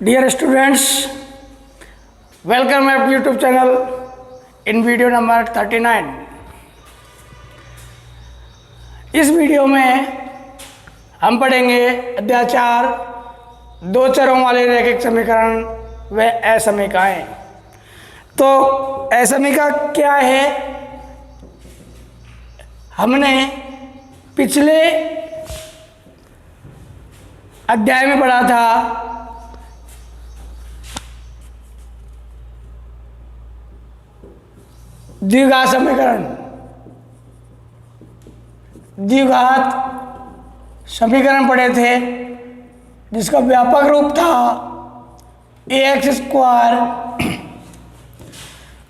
Dear students, welcome at YouTube channel in video number 39। इस video में हम पढ़ेंगे अध्याय 4 दो चरों वाले रैखिक समीकरण व असमीकाएं। तो असमीका क्या है? हमने पिछले अध्याय में पढ़ा था द्विघात समीकरण। द्विघात समीकरण पढ़े थे जिसका व्यापक रूप था ax²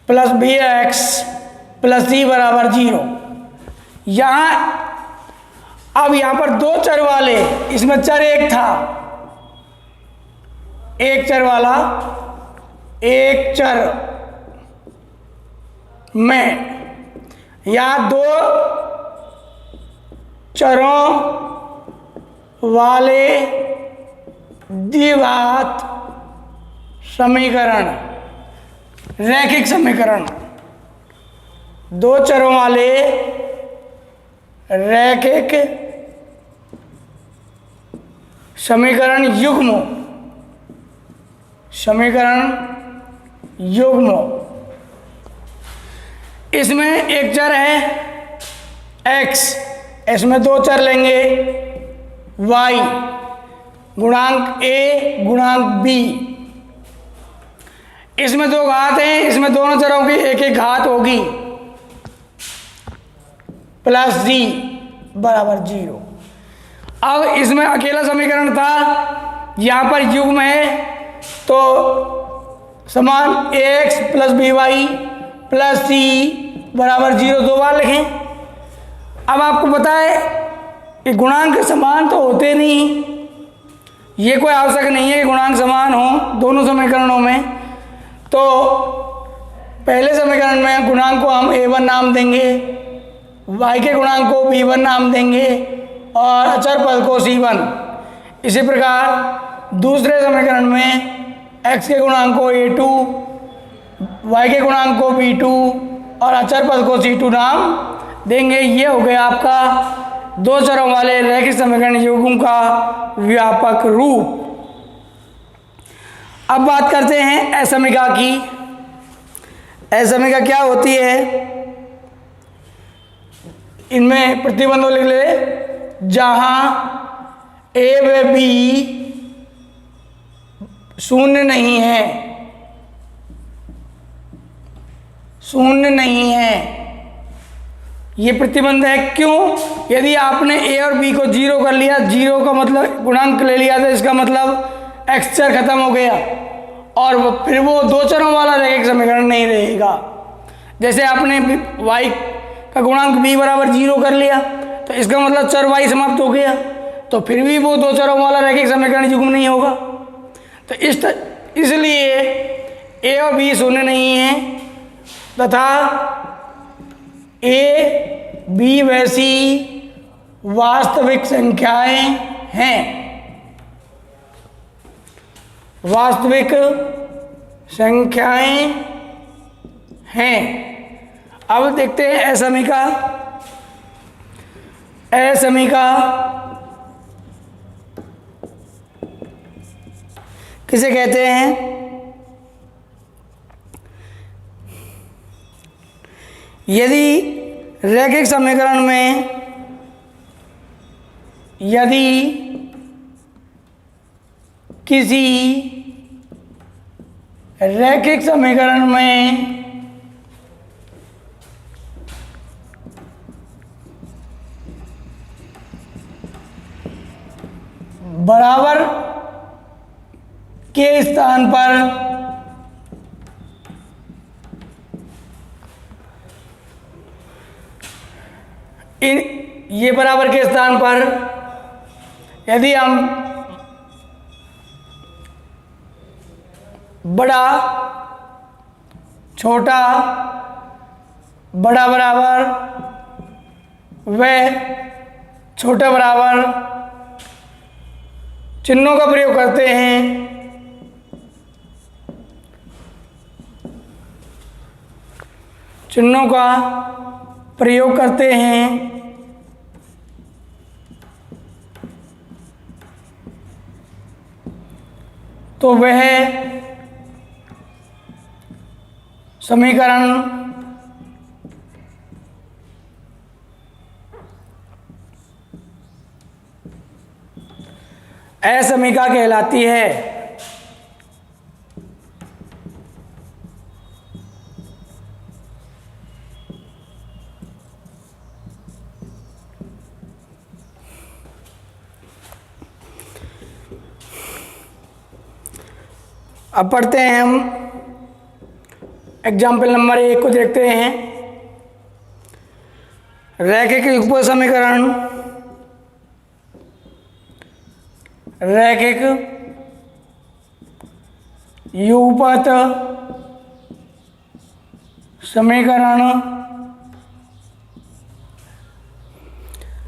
plus bx plus c बराबर 0। अब यहाँ पर दो चर वाले, इसमें चर एक था, एक चर वाला, एक चर में या दो चरों वाले द्विघात समीकरण, रैखिक समीकरण, दो चरों वाले रैखिक समीकरण युग्म। इसमें एक चर है x, इसमें दो चर लेंगे y, गुणांक a गुणांक b। इसमें दो घात हैं, इसमें दोनों चरों की एक एक घात होगी, प्लस d बराबर 0। अब इसमें अकेला समीकरण था, यहाँ पर युग्म है तो समान ax plus by plus c बराबर 0 दो बार लिखें। अब आपको पता है कि गुणांक समान तो होते नहीं, ये कोई आवश्यक नहीं है कि गुणांक समान हो दोनों समीकरणों में। तो पहले समीकरण में गुणांक को हम a1 नाम देंगे, y के गुणांक को b1 नाम देंगे और अचर पद को c1। इसी प्रकार दूसरे समीकरण में x के गुणांक को a2, y के गुणांक को b2 और अचर पद को c2 नाम देंगे। ये हो गया आपका दो चरों वाले रैखिक समीकरण युग्म का व्यापक रूप। अब बात करते हैं असमीका की। असमीका क्या होती है? इनमें प्रतिबंधों लिख ले, जहां a व b शून्य नहीं है, ये प्रतिबंध है। क्यों? यदि आपने a और b को 0 कर लिया, 0 का मतलब गुणांक ले लिया, तो इसका मतलब x चर खत्म हो गया और फिर वो दो चरों वाला रैखिक समीकरण नहीं रहेगा। जैसे आपने y का गुणांक b बराबर 0 कर लिया तो इसका मतलब चर y समाप्त हो गया, तो फिर भी वो दो चरों वाला रैखिक समीकरण युग्म नहीं होगा। तो इसलिए a और b शून्य नहीं है तथा a, b व c वास्तविक संख्याएं हैं, वास्तविक संख्याएं हैं। अब देखते हैं असमीका। असमीका किसे कहते हैं? यदि रैखिक समीकरण में यदि किसी रैखिक समीकरण में बराबर के स्थान पर ये बराबर के स्थान पर यदि हम बड़ा छोटा बड़ा बराबर व छोटा बराबर चिन्हों का प्रयोग करते हैं चिन्हों का प्रयोग करते हैं तो वह समीकरण असमीका कहलाती है। अब पढ़ते हैं हम एग्जाम्पल नंबर 1 को देखते हैं। रैखिक युगपत समीकरण, रैखिक युगपत समीकरण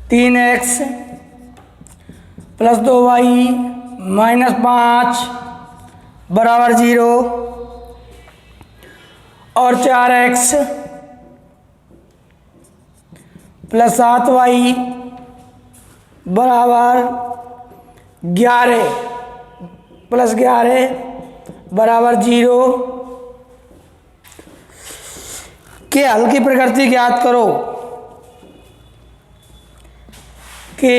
3x + 2y - 5 बराबर 0 और 4x + 7y बराबर 11 + 11 बराबर 0 के हल की प्रकृति ज्ञात करो। के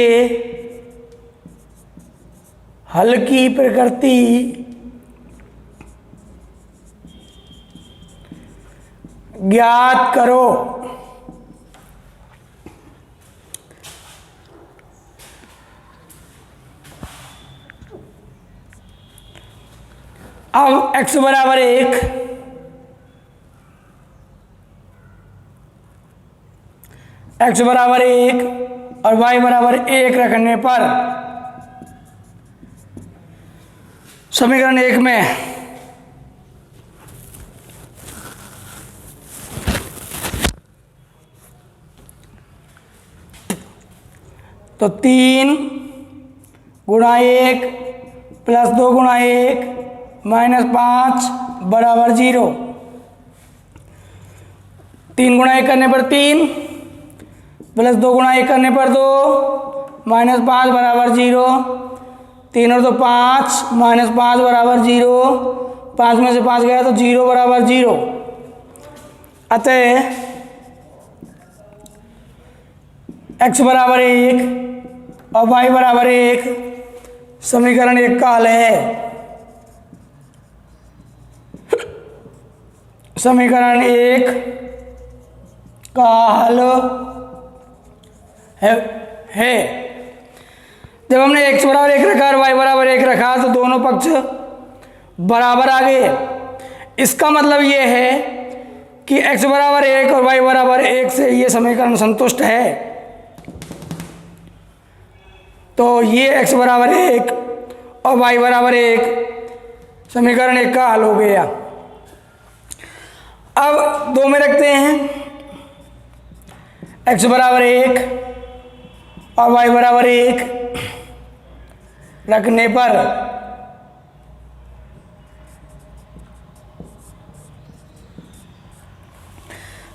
हल की प्रकृति ज्ञात करो। अब x बराबर 1, x बराबर 1 और y बराबर 1 रखने पर समीकरण 1 में तो 3 × 1 + 2 × 1 - 5 बराबर 0। 3 × 1 करने पर 3 + 2 × 1 करने पर 2 - 5 बराबर 0। 3 और 2 5 - 5 बराबर 0। 5 में से 5 गया तो 0 बराबर 0। अतः x बराबर 1 और y बराबर 1 समीकरण 1 का हल है। समीकरण 1 का हल है। जब हमने x बराबर 1 रखा और y बराबर 1 रखा तो दोनों पक्ष बराबर आ गए। इसका मतलब ये है कि x बराबर 1 और y बराबर 1 से ये समीकरण संतुष्ट है। तो ये x बराबर 1 और y बराबर 1 समीकरण 1 का हल हो गया। अब 2 में रखते हैं। x बराबर 1 और y बराबर 1 रखने पर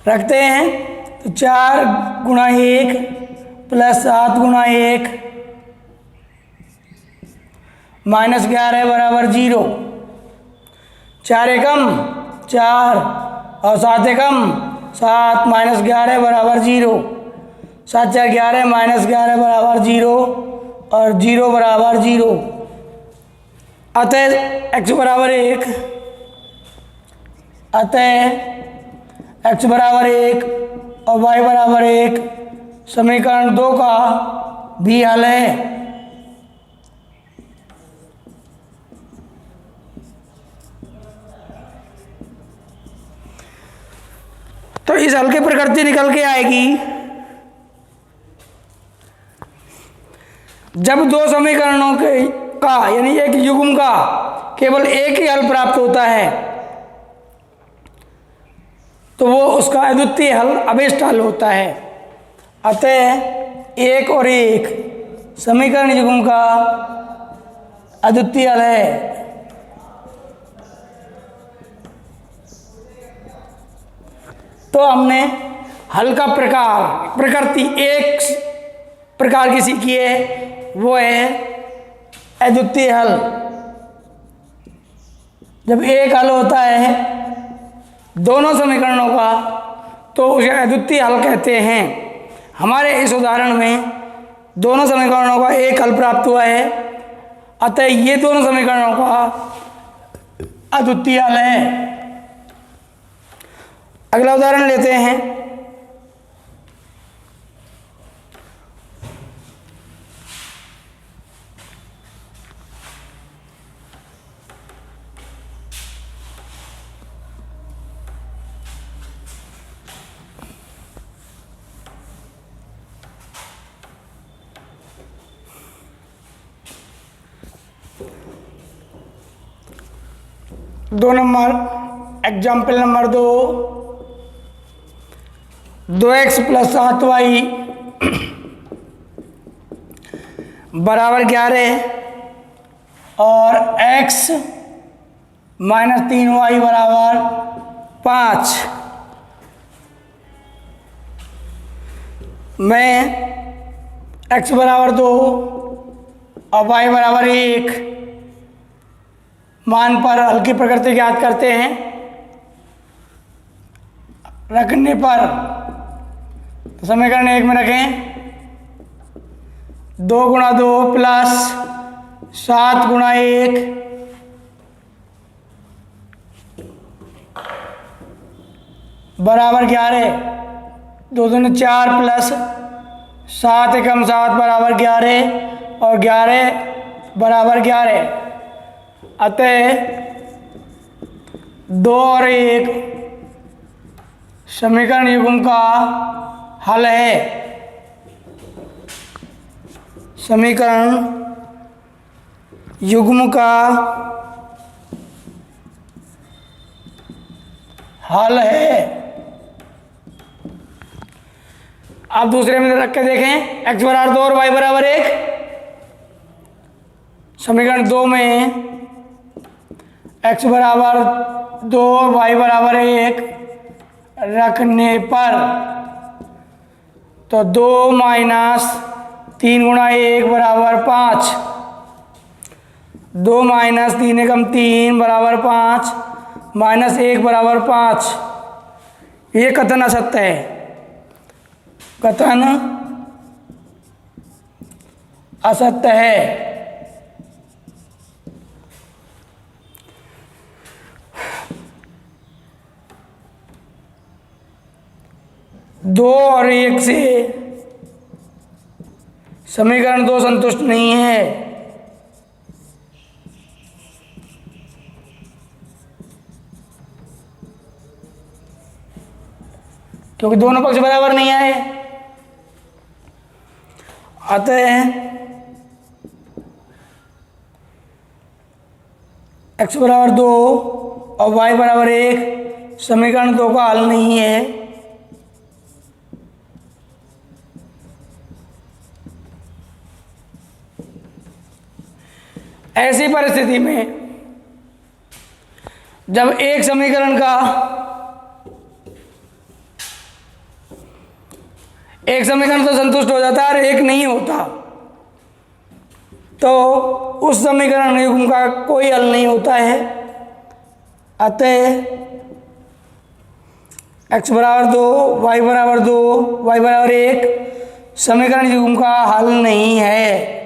रखते हैं तो 4 × 1 + 7 × 1 -11 बराबर 0। 4 एकम 4 और 7 एकम 7 -11 बराबर 0। 7 4 11 -11 बराबर 0 और 0 बराबर 0। अतः x बराबर 1 और y बराबर 1 समीकरण 2 का भी हल है। तो इस हल की प्रकृति निकल के आएगी जब दो समीकरणों के का यानी एक युग्म का केवल एक ही हल प्राप्त होता है तो वो उसका अद्वितीय हल अभीष्ट हल होता है। अतः 1 और 1 समीकरण युग्म का अद्वितीय हल है। तो हमने हल का प्रकृति एक प्रकार की सीखी है, वो है अद्वितीय हल। जब एक हल होता है दोनों समीकरणों का तो उसे अद्वितीय हल कहते हैं। हमारे इस उदाहरण में दोनों समीकरणों का एक हल प्राप्त हुआ है, अतः ये दोनों समीकरणों का अद्वितीय हल है। अगला उदाहरण लेते हैं। एग्जाम्पल नंबर 2, 2x + 7y बराबर 11 और x - 3y बराबर 5 में x बराबर 2 और y बराबर 1 मान पर हल की प्रकृति ज्ञात करते हैं। रखने पर तो समीकरण 1 में रखें 2 × 2 + 7 × 1 बराबर 11। 2 दूनी 4 + 7 × 7 बराबर 11 और 11 बराबर 11। अतः 2 और 1 समीकरण युग्म का हल है। समीकरण युग्म का हल है। आप दूसरे में रख के देखें, x बराबर 2 और y बराबर 1। समीकरण 2 में x बराबर 2 y बराबर 1 रखने पर तो 2 - 3 × 1 बराबर 5, 2 - 3 × 3 बराबर 5 -1 बराबर 5। ये कथन असत्य है। कथन असत्य है। 2 और 1 से समीकरण 2 संतुष्ट नहीं है। क्योंकि दोनों पक्ष बराबर नहीं आए। अतः x बराबर 2 और y बराबर 1 समीकरण 2 का हल नहीं है। ऐसी परिस्थिति में जब एक समीकरण तो संतुष्ट हो जाता है और एक नहीं होता, तो उस समीकरण युग्म का कोई हल नहीं होता है। अतः x बराबर 2 y बराबर 2 y बराबर 1 समीकरण युग्म का हल नहीं है।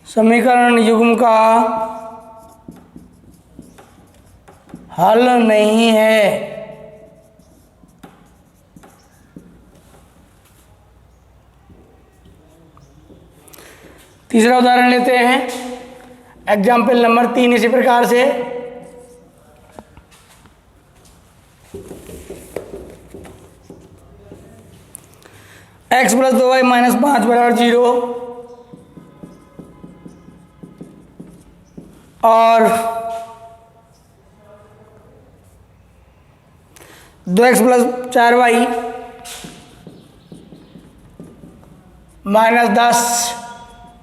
समीकरण युग्म का हल नहीं है। तीसरा उदाहरण लेते हैं। एग्जाम्पल नंबर 3 इसी प्रकार से। x + 2y - 5 बराबर 0 और 2x + 4y - 10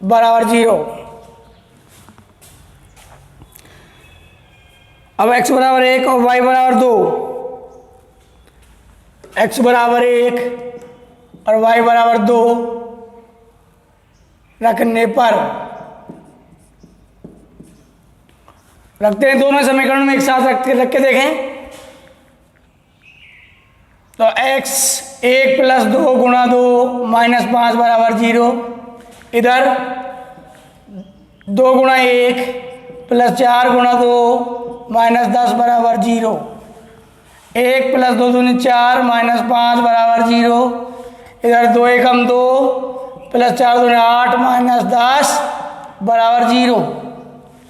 बराबर 0। अब x बराबर 1 और y बराबर 2 x बराबर 1 और y बराबर 2 रखने पर रखते हैं, दोनों समीकरण में एक साथ रख के देखें तो x 1 प्लस 2 गुणा 2 माइनस 5 बराबर 0, इधर 2 गुणा 1 प्लस 4 गुणा 2 माइनस 10 बराबर 0, 1 प्लस 2 दूनी 4 माइनस 5 बराबर 0, इधर 2 एकम 2 प्लस 4 दूनी 8 माइनस 10 बराबर 0,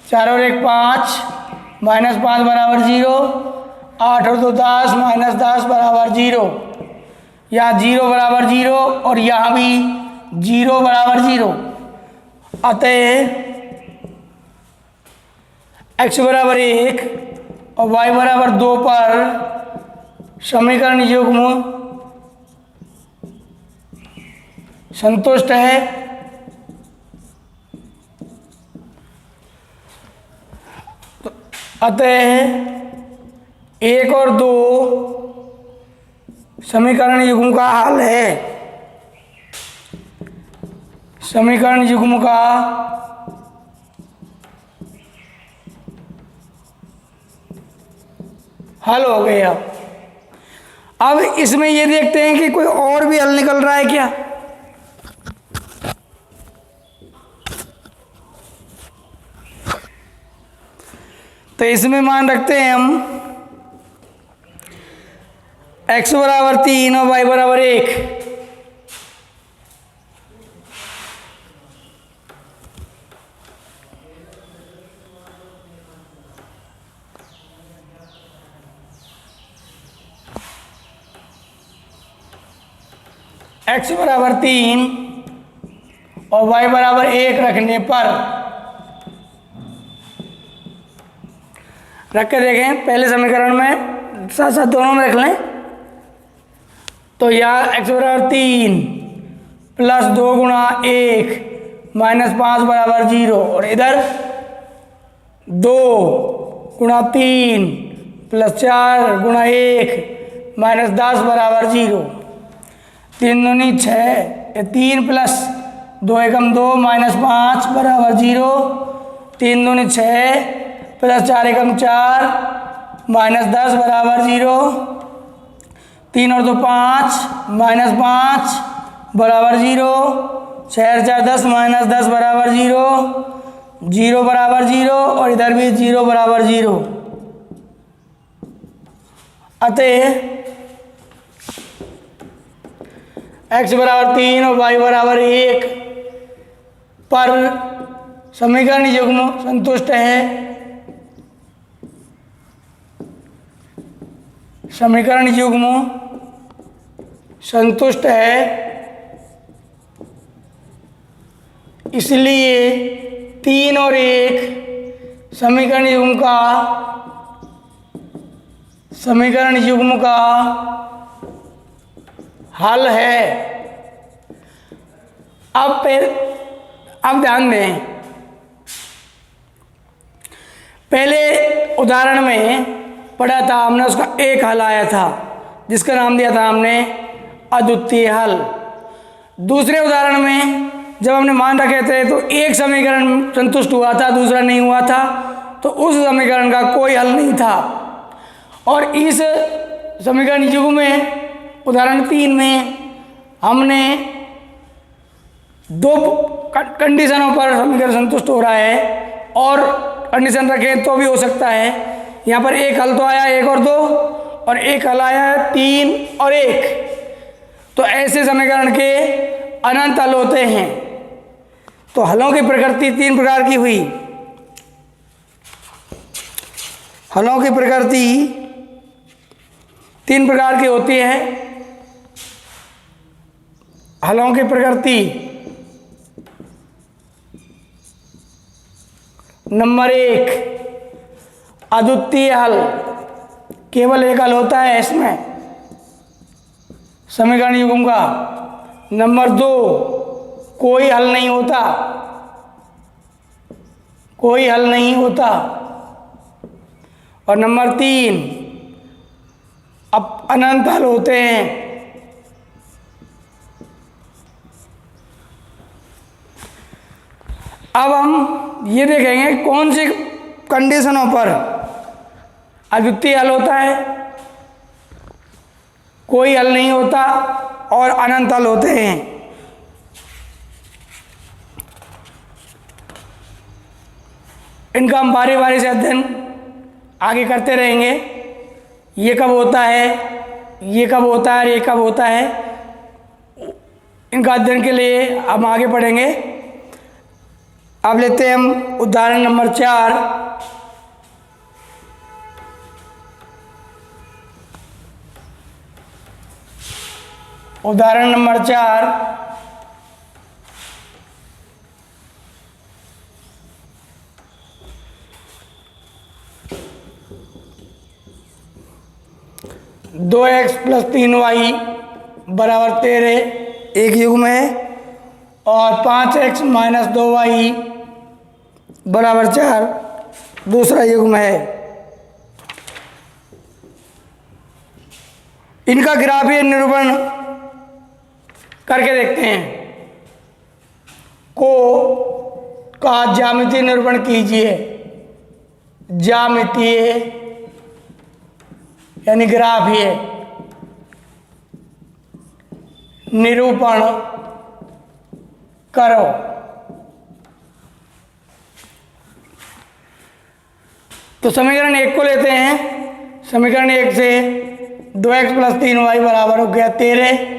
4 और 1 5 माइनस 5 बराबर 0, 8 और 2 10 माइनस 10 बराबर 0, यहाँ 0 बराबर 0 और यहाँ भी 0 बराबर 0। अतः x बराबर 1 और y बराबर 2 पर समीकरण युग्म संतुष्ट है। तो अतः 1 और 2 समीकरण युग्म का हल है। समीकरण युग्म का हल हो गया। अब इसमें ये देखते हैं कि कोई और भी हल निकल रहा है क्या। तो इसमें मान रखते हैं हम x बराबर 3 और y बराबर 1। x बराबर 3 और y बराबर 1 रखने पर रख के देखें, पहले समीकरण में साथ साथ दोनों में रख लें। तो यहाँ x बराबर 3 प्लस 2 गुणा 1 माइनस 5 बराबर 0 और इधर 2 गुणा 3 प्लस 4 गुणा 1 माइनस 10 बराबर 0, 3 दूनी 6, 3 प्लस 2 एकम 2 माइनस 5 बराबर 0, 3 दूनी 6 प्लस 4 एकम 4 माइनस 10 बराबर 0, 3 और 2 5 माइनस 5 बराबर 0, 6 और 4 10 माइनस 10 बराबर 0, 0 बराबर 0 और इधर भी 0 बराबर 0। अतः x बराबर 3 और y बराबर 1 पर समीकरण युग्म संतुष्ट है। समीकरण युग्म संतुष्ट है, इसलिए 3 और 1 समीकरण युग्म का हल है। अब ध्यान दें, पहले उदाहरण में पढ़ा था हमने, उसका एक हल आया था जिसका नाम दिया था हमने अद्वितीय हल। दूसरे उदाहरण में जब हमने मान रखे थे तो एक समीकरण संतुष्ट हुआ था, दूसरा नहीं हुआ था, तो उस समीकरण का कोई हल नहीं था। और इस समीकरण युग्म में उदाहरण 3 में हमने 2 कंडीशनों पर समीकरण संतुष्ट हो रहा है और कंडीशन रखें तो भी हो सकता है। यहाँ पर एक हल तो आया 1 और 2 और एक हल आया 3 और 1। तो ऐसे समीकरण के अनंत हल होते हैं। तो हलों की प्रकृति 3 प्रकार की हुई। हलों की प्रकृति 3 प्रकार की होती है। हलों की प्रकृति नंबर 1 अद्वितीय हल, केवल एक हल होता है इसमें समीकरण युग्म का। नंबर 2 कोई हल नहीं होता, कोई हल नहीं होता। और नंबर 3 अब अनंत हल होते हैं। अब हम ये देखेंगे कौन सी कंडीशनों पर अद्वितीय हल होता है, कोई हल नहीं होता और अनंत हल होते हैं। इनका हम बारी बारी से अध्ययन आगे करते रहेंगे। ये कब होता है, ये कब होता है, ये कब होता है, इनका अध्ययन के लिए हम आगे पढ़ेंगे। अब लेते हैं हम उदाहरण नंबर 4। उदाहरण नंबर 4, दो एक्स प्लस 3y बराबर 13 एक युग्म है और 5x माइनस 2y बराबर 4 दूसरा युग्म है। इनका ग्राफीय निरूपण करके देखते हैं। को का ज्यामितीय निरूपण कीजिए। ज्यामितीय यानी ग्राफीय निरूपण करो। तो समीकरण 1 को लेते हैं। समीकरण 1 से 2x प्लस 3y बराबर हो गया 13।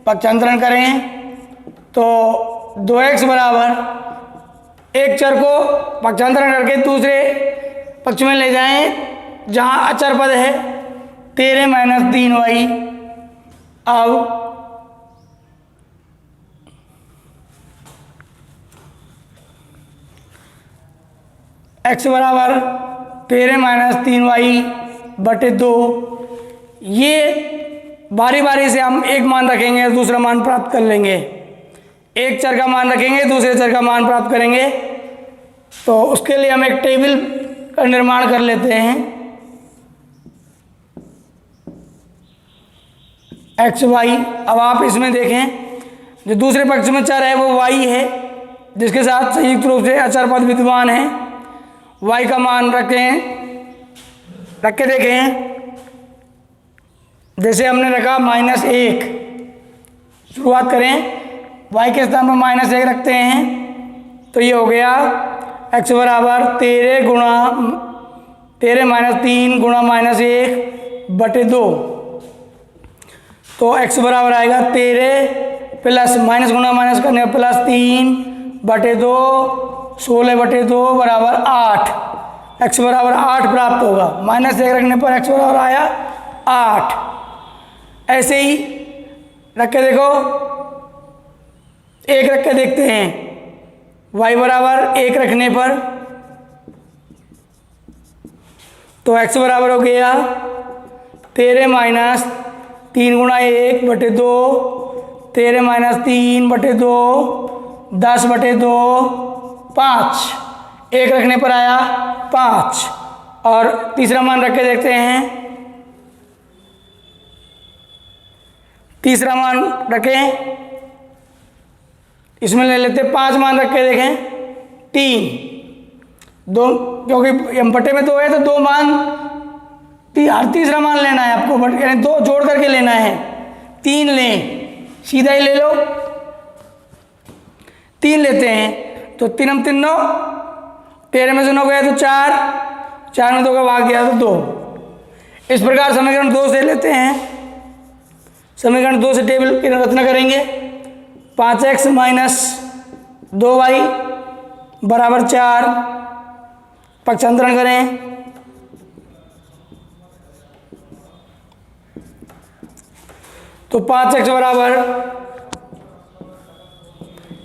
पक्षांतरण करें तो 2x बराबर एक चर को पक्षांतरण करके दूसरे पक्ष में ले जाएं जहां अचर पद है 13 माइनस 3y। अब x बराबर 13 माइनस 3y बटे 2। ये बारी बारी से हम एक मान रखेंगे और दूसरा मान प्राप्त कर लेंगे। एक चर का मान रखेंगे, दूसरे चर का मान प्राप्त करेंगे। तो उसके लिए हम एक टेबल का निर्माण कर लेते हैं। X y. अब आप इसमें देखें जो दूसरे पक्ष में चर है वो y है, जिसके साथ संयुक्त रूप से अचर पद विद्यमान है। y का मान रख के देखें। जैसे हमने रखा -1, शुरुआत करें y के स्थान पर -1 रखते हैं तो ये हो गया x बराबर 13 माइनस 3 गुणा -1 बटे 2। तो x बराबर आएगा 13 प्लस माइनस गुणा माइनस करने पर प्लस 3 बटे 2 16 बटे 2 बराबर 8। x बराबर 8 प्राप्त होगा। -1 रखने पर x बराबर आया 8। ऐसे ही रख के देखो, 1 रख के देखते हैं। y बराबर 1 रखने पर तो x बराबर हो गया 13 माइनस 3 गुणा 1 बटे 2 13 माइनस 3 बटे 2 10 बटे 2 5। 1 रखने पर आया 5। और तीसरा मान रख के देखते हैं। तीसरा मान रखें, इसमें ले लेते 5 मान रख के देखें 3 2, क्योंकि बटे में 2 है तो 2 मान हर तीसरा मान लेना है आपको, यानी 2 जोड़ करके लेना है। 3 लें, सीधा ही ले लो। 3 लेते हैं तो 3 हम 3 9, 13 में से 9 गया तो 4, 4 में 2 का भाग गया तो 2। इस प्रकार समीकरण 2 से लेते हैं। समीकरण 2 से टेबल की रचना करेंगे। 5x माइनस 2y बराबर 4। पक्षांतरण करें तो 5x बराबर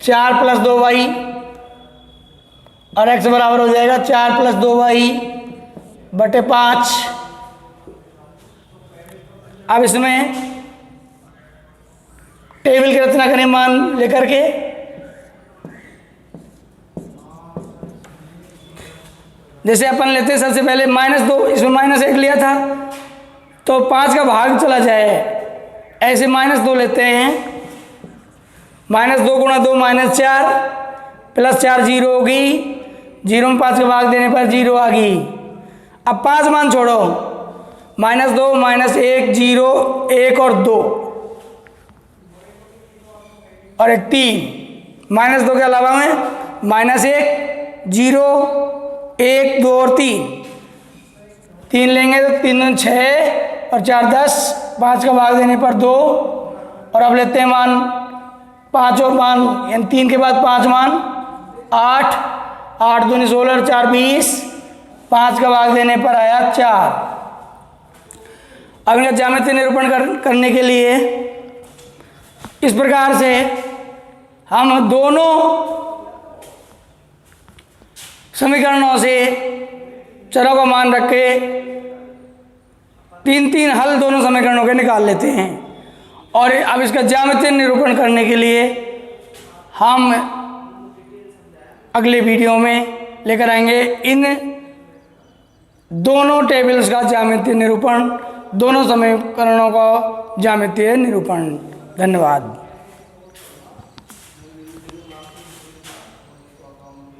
4 प्लस 2y और x बराबर हो जाएगा 4 प्लस 2y बटे 5। अब इसमें टेबल की रचना करें मान लेकर के। जैसे अपन लेते हैं सबसे पहले -2, इसमें -1 लिया था तो 5 का भाग चला जाए, ऐसे -2 लेते हैं। -2 गुणा 2 -4 प्लस 4 0 होगी, 0 में 5 का भाग देने पर 0 आ गई। अब 5 मान छोड़ो, -2 -1 0 1 और 2 और 1 3 -2 के अलावा में -1 0 1 2 और 3 लेंगे तो 3 दूनी 6 और 4 10, 5 का भाग देने पर 2। और अब लेते हैं मान 5 और मान, यानी 3 के बाद 5 मान 8 8 दूनी 16 और 4 20, 5 का भाग देने पर आया 4। अब इनका ज्यामितीय निरूपण करने के लिए इस प्रकार से हम दोनों समीकरणों से चरों का मान रख के 3 हल दोनों समीकरणों के निकाल लेते हैं। और अब इसका ज्यामितीय निरूपण करने के लिए हम अगले वीडियो में लेकर आएंगे इन दोनों टेबल्स का ज्यामितीय निरूपण, दोनों समीकरणों का ज्यामितीय निरूपण। धन्यवाद।